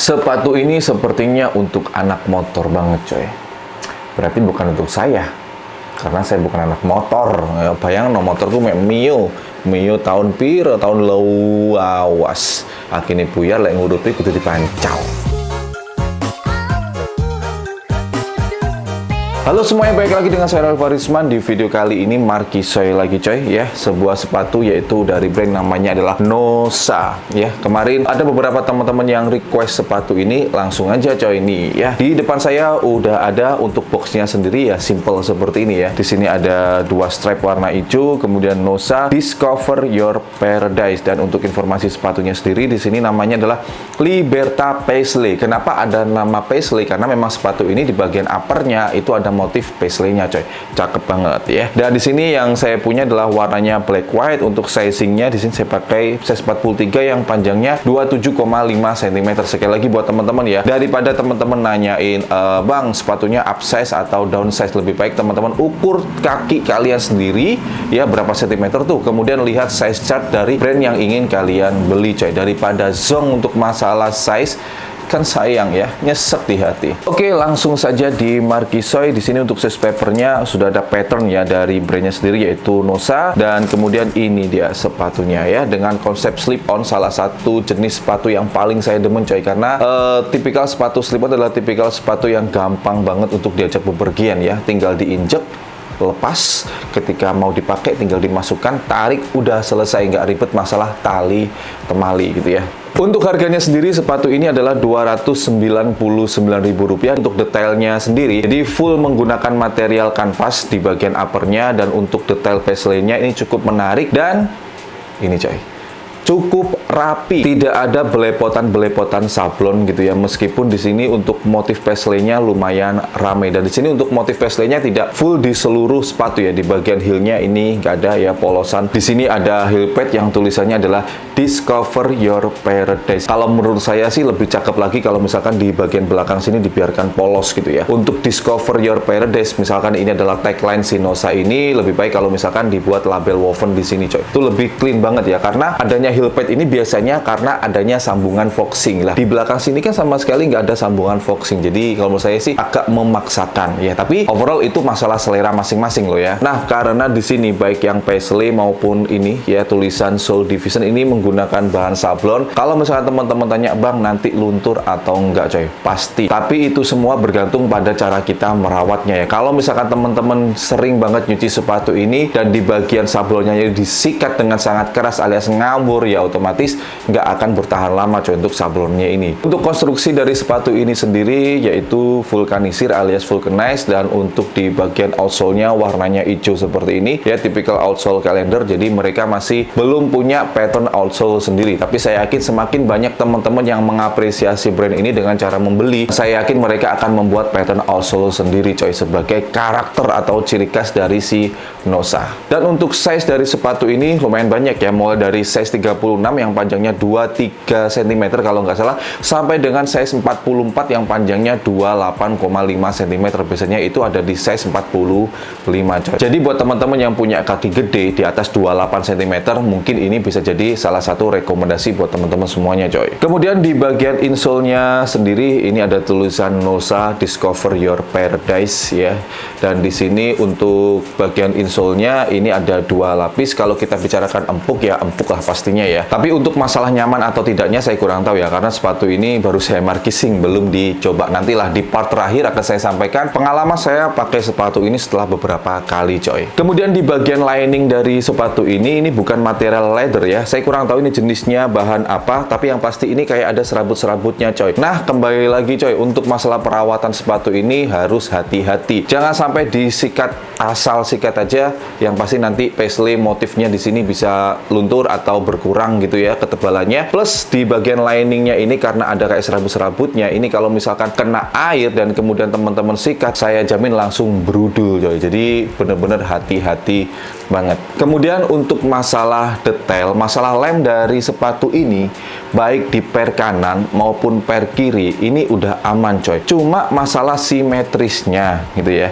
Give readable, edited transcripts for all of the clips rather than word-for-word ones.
Sepatu ini sepertinya untuk anak motor banget coy. Berarti bukan untuk saya, karena saya bukan anak motor. Bayang no motor tuh Mio tahun piro tahun lalu awas. Akhirnya buyar lek nguruti kudu dipancau. Halo semuanya, balik lagi dengan saya Ralf Arisman. Di video kali ini Marquisoi lagi coy ya, sebuah sepatu yaitu dari brand namanya adalah Nosa ya. Kemarin ada beberapa teman-teman yang request sepatu ini, langsung aja coy ini ya. Di depan saya udah ada untuk boxnya sendiri ya, simple seperti ini ya. Di sini ada dua strap warna hijau, kemudian Nosa Discover Your Paradise, dan untuk informasi sepatunya sendiri di sini namanya adalah Liberta Paisley. Kenapa ada nama Paisley? Karena memang sepatu ini di bagian uppernya itu ada motif paisley-nya coy, cakep banget ya. Dan di sini yang saya punya adalah warnanya black white. Untuk sizingnya di sini saya pakai size 43 yang panjangnya 27,5 cm. Sekali lagi buat teman-teman ya, daripada teman-teman nanyain bang sepatunya upsize atau downsize, lebih baik teman-teman ukur kaki kalian sendiri ya, berapa cm tuh, kemudian lihat size chart dari brand yang ingin kalian beli coy, daripada zong untuk masalah size. Kan sayang ya, nyesek di hati. Oke, langsung saja di Marquisoi. Di sini untuk size papernya sudah ada pattern ya dari brandnya sendiri yaitu Nosa, dan kemudian ini dia sepatunya ya, dengan konsep slip on, salah satu jenis sepatu yang paling saya demen coy, karena tipikal sepatu slip on adalah tipikal sepatu yang gampang banget untuk diajak bepergian ya, tinggal diinjek, lepas, ketika mau dipakai tinggal dimasukkan, tarik, udah selesai, nggak ribet masalah tali temali gitu ya. Untuk harganya sendiri sepatu ini adalah Rp299.000 untuk detailnya sendiri. Jadi full menggunakan material kanvas di bagian uppernya, dan untuk detail paisley-nya ini cukup menarik, dan ini coy, cukup rapi, tidak ada belepotan-belepotan sablon gitu ya. Meskipun di sini untuk motif paisley-nya lumayan ramai, dan di sini untuk motif paisley-nya tidak full di seluruh sepatu ya. Di bagian heel-nya ini nggak ada ya polosan. Di sini ada heel pad yang tulisannya adalah Discover Your Paradise. Kalau menurut saya sih lebih cakep lagi kalau misalkan di bagian belakang sini dibiarkan polos gitu ya. Untuk Discover Your Paradise, misalkan ini adalah tagline si Nosa ini, lebih baik kalau misalkan dibuat label woven di sini coy. Itu lebih clean banget ya, karena adanya heel pad ini biasanya karena adanya sambungan foxing lah. Di belakang sini kan sama sekali nggak ada sambungan foxing. Jadi kalau menurut saya sih agak memaksakan ya. Tapi overall itu masalah selera masing-masing loh ya. Nah, karena di sini baik yang paisley maupun ini ya tulisan Soul Division ini menggunakan bahan sablon. Kalau misalkan teman-teman tanya, bang nanti luntur atau enggak coy? Pasti. Tapi itu semua bergantung pada cara kita merawatnya ya. Kalau misalkan teman-teman sering banget nyuci sepatu ini dan di bagian sablonnya disikat dengan sangat keras alias ngawur ya, otomatis nggak akan bertahan lama coy untuk sablonnya ini. Untuk konstruksi dari sepatu ini sendiri yaitu vulkanisir alias vulcanized, dan untuk di bagian outsole-nya warnanya hijau seperti ini ya, typical outsole calendar. Jadi mereka masih belum punya pattern outsole sendiri, tapi saya yakin semakin banyak teman-teman yang mengapresiasi brand ini dengan cara membeli, saya yakin mereka akan membuat pattern outsole sendiri coy, sebagai karakter atau ciri khas dari si Nosa. Dan untuk size dari sepatu ini lumayan banyak ya, mulai dari size 36 yang panjangnya 23 cm kalau nggak salah, sampai dengan size 44 yang panjangnya 28,5 cm. Biasanya itu ada di size 45 coy. Jadi buat teman-teman yang punya kaki gede di atas 28 cm, mungkin ini bisa jadi salah satu rekomendasi buat teman-teman semuanya coy. Kemudian di bagian insole-nya sendiri ini ada tulisan Nosa Discover Your Paradise ya. Dan di sini untuk bagian insole-nya ini ada dua lapis. Kalau kita bicarakan empuk ya empuk lah pastinya ya. Tapi untuk masalah nyaman atau tidaknya saya kurang tahu ya, karena sepatu ini baru saya markising, belum dicoba. Nantilah di part terakhir akan saya sampaikan pengalaman saya pakai sepatu ini setelah beberapa kali coy. Kemudian di bagian lining dari sepatu ini bukan material leather ya. Saya kurang tahu ini jenisnya bahan apa, tapi yang pasti ini kayak ada serabut-serabutnya coy. Nah, kembali lagi coy, untuk masalah perawatan sepatu ini harus hati-hati. Jangan sampai disikat, asal sikat aja, yang pasti nanti paisley motifnya di sini bisa luntur atau berkurang gitu ya ketebalannya. Plus di bagian liningnya ini karena ada kayak serabut-serabutnya, ini kalau misalkan kena air dan kemudian teman-teman sikat, saya jamin langsung berudul coy. Jadi bener-bener hati-hati banget. Kemudian untuk masalah detail, masalah lem dari sepatu ini baik di per kanan maupun per kiri ini udah aman coy. Cuma masalah simetrisnya gitu ya.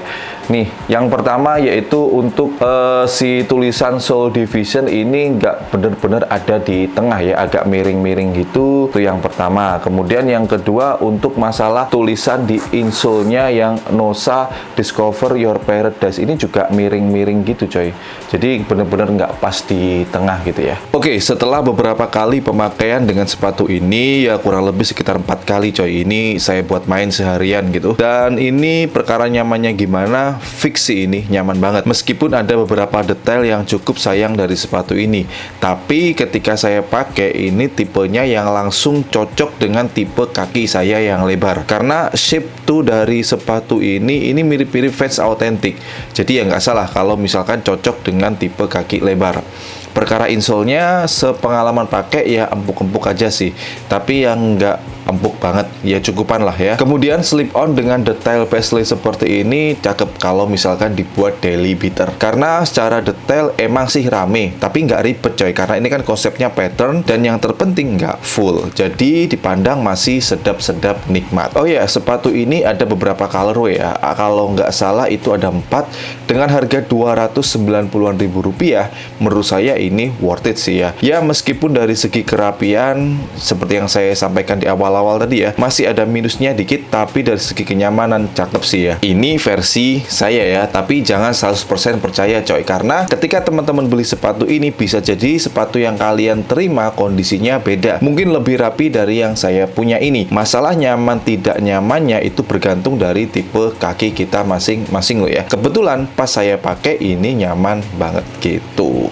Nih, yang pertama yaitu untuk si tulisan Soul Division ini nggak bener-bener ada di tengah ya, agak miring-miring gitu. Itu yang pertama. Kemudian yang kedua untuk masalah tulisan di insole-nya yang Nosa Discover Your Paradise ini juga miring-miring gitu coy. Jadi bener-bener nggak pas di tengah gitu ya. Oke, setelah beberapa kali pemakaian dengan sepatu ini ya kurang lebih sekitar 4 kali coy. Ini saya buat main seharian gitu. Dan ini perkara nyamannya gimana? Fix sih ini, nyaman banget. Meskipun ada beberapa detail yang cukup sayang dari sepatu ini, tapi ketika saya pakai ini tipenya yang langsung cocok dengan tipe kaki saya yang lebar. Karena shape tuh dari sepatu ini mirip-mirip Vans Authentic. Jadi ya nggak salah kalau misalkan cocok dengan tipe kaki lebar. Perkara insole-nya sepengalaman pakai ya empuk-empuk aja sih, tapi yang nggak empuk banget, ya cukupan lah ya. Kemudian slip on dengan detail paisley seperti ini cakep kalau misalkan dibuat daily beater. Karena secara detail emang sih rame, tapi nggak ribet coy, karena ini kan konsepnya pattern dan yang terpenting nggak full. Jadi dipandang masih sedap-sedap nikmat. Oh ya, sepatu ini ada beberapa colorway ya. Kalau nggak salah itu ada 4 dengan harga 290-an ribu rupiah. Menurut saya ini worth it sih ya. Ya meskipun dari segi kerapian seperti yang saya sampaikan di awal-awal tadi ya, masih ada minusnya dikit, tapi dari segi kenyamanan cakep sih ya. Ini versi saya ya, tapi jangan 100% percaya coy, karena ketika teman-teman beli sepatu ini bisa jadi sepatu yang kalian terima kondisinya beda. Mungkin lebih rapi dari yang saya punya ini. Masalah nyaman tidak nyamannya itu bergantung dari tipe kaki kita masing-masing loh ya. Kebetulan pas saya pakai ini nyaman banget gitu.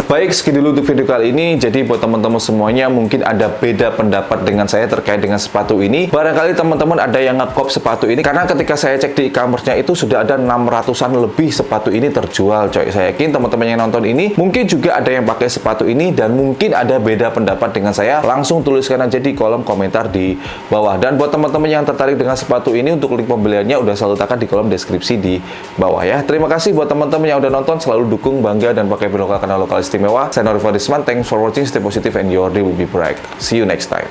Baik, segitu dulu untuk video kali ini. Jadi buat teman-teman semuanya mungkin ada beda pendapat dengan saya terkait dengan sepatu ini. Barangkali teman-teman ada yang ngekop sepatu ini, karena ketika saya cek di e-commerce-nya itu sudah ada 600-an lebih sepatu ini terjual coy. Saya yakin teman-teman yang nonton ini mungkin juga ada yang pakai sepatu ini dan mungkin ada beda pendapat dengan saya. Langsung tuliskan aja di kolom komentar di bawah. Dan buat teman-teman yang tertarik dengan sepatu ini, untuk link pembeliannya udah saya letakkan di kolom deskripsi di bawah ya. Terima kasih buat teman-teman yang udah nonton, selalu dukung, bangga dan pakai video lokal kanal lokal istimewa. Saya Nori Fadisman, thanks for watching, stay positive and your day will be bright. See you next time.